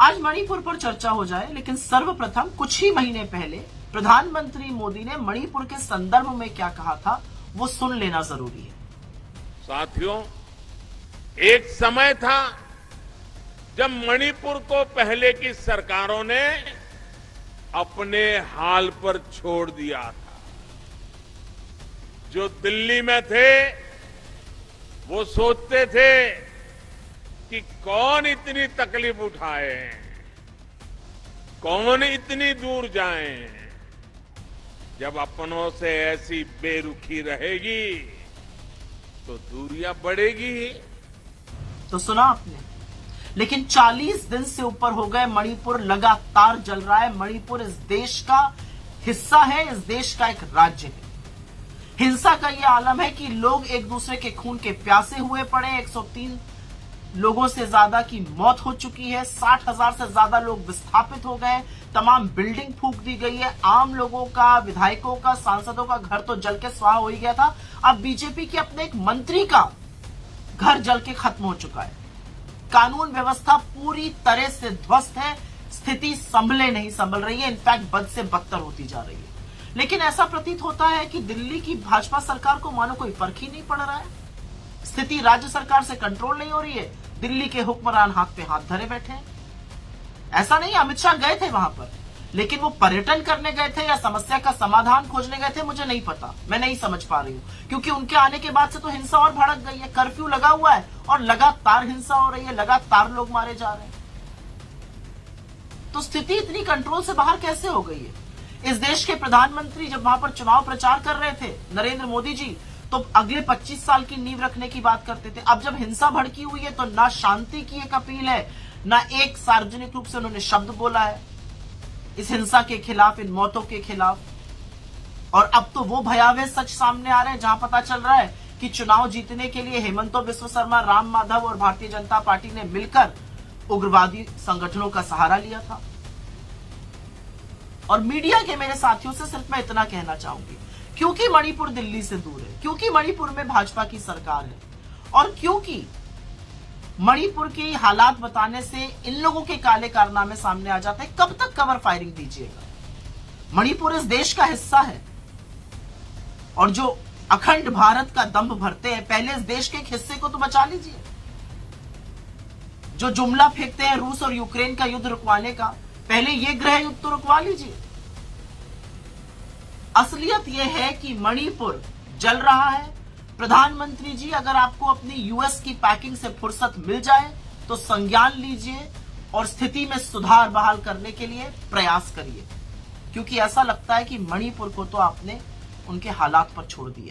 आज मणिपुर पर चर्चा हो जाए, लेकिन सर्वप्रथम कुछ ही महीने पहले प्रधानमंत्री मोदी ने मणिपुर के संदर्भ में क्या कहा था वो सुन लेना जरूरी है। साथियों, एक समय था जब मणिपुर को पहले की सरकारों ने अपने हाल पर छोड़ दिया था। जो दिल्ली में थे वो सोचते थे कि कौन इतनी तकलीफ उठाए, कौन इतनी दूर जाए। जब अपनों से ऐसी बेरुखी रहेगी तो दूरियां बढ़ेगी ही। तो सुना आपने, लेकिन 40 दिन से ऊपर हो गए, मणिपुर लगातार जल रहा है। मणिपुर इस देश का हिस्सा है, इस देश का एक राज्य है। हिंसा का यह आलम है कि लोग एक दूसरे के खून के प्यासे हुए पड़े। 103 लोगों से ज्यादा की मौत हो चुकी है। 60,000 से ज्यादा लोग विस्थापित हो गए। तमाम बिल्डिंग फूंक दी गई है। आम लोगों का, विधायकों का, सांसदों का घर तो जल के स्वाहा हो ही गया था। अब बीजेपी के अपने एक मंत्री का घर जल के खत्म हो चुका है। कानून व्यवस्था पूरी तरह से ध्वस्त है। स्थिति नहीं संभल रही है, इनफैक्ट बद से बदतर होती जा रही है। लेकिन ऐसा प्रतीत होता है कि दिल्ली की भाजपा सरकार को मानो कोई फर्क ही नहीं पड़ रहा है। स्थिति राज्य सरकार से कंट्रोल नहीं हो रही है। दिल्ली के हुक्मरान हाथ पे हाथ धरे बैठे हैं। ऐसा नहीं, अमित शाह गए थे वहां पर, लेकिन वो पर्यटन करने गए थे या समस्या का समाधान खोजने गए थे, मुझे नहीं पता। मैं नहीं समझ पा रही हूं, क्योंकि उनके आने के बाद से तो हिंसा और भड़क गई है। कर्फ्यू लगा हुआ है और लगातार हिंसा हो रही है, लगातार लोग मारे जा रहे हैं। तो स्थिति इतनी कंट्रोल से बाहर कैसे हो गई है? इस देश के प्रधानमंत्री जब वहां पर चुनाव प्रचार कर रहे थे, नरेंद्र मोदी जी, तो अगले 25 साल की नींव रखने की बात करते थे। अब जब हिंसा भड़की हुई है तो ना शांति की एक अपील है, ना एक सार्वजनिक रूप से उन्होंने शब्द बोला है इस हिंसा के खिलाफ, इन मौतों के खिलाफ। और अब तो वो भयावह सच सामने आ रहे हैं जहां पता चल रहा है कि चुनाव जीतने के लिए हेमंतो बिस्व शर्मा, राम माधव और भारतीय जनता पार्टी ने मिलकर उग्रवादी संगठनों का सहारा लिया था। और मीडिया के मेरे साथियों से सिर्फ मैं इतना कहना चाहूंगी, क्योंकि मणिपुर दिल्ली से दूर है, क्योंकि मणिपुर में भाजपा की सरकार है, और क्योंकि मणिपुर के हालात बताने से इन लोगों के काले कारनामे सामने आ जाते हैं, कब तक कवर फायरिंग दीजिएगा? मणिपुर इस देश का हिस्सा है, और जो अखंड भारत का दंभ भरते हैं, पहले इस देश के एक हिस्से को तो बचा लीजिए। जो जुमला फेंकते हैं रूस और यूक्रेन का युद्ध रुकवाने का, पहले ये गृह युद्ध तो रुकवा लीजिए। असलियत यह है कि मणिपुर जल रहा है। प्रधानमंत्री जी, अगर आपको अपनी यूएस की पैकिंग से फुर्सत मिल जाए तो संज्ञान लीजिए और स्थिति में सुधार बहाल करने के लिए प्रयास करिए, क्योंकि ऐसा लगता है कि मणिपुर को तो आपने उनके हालात पर छोड़ दिया।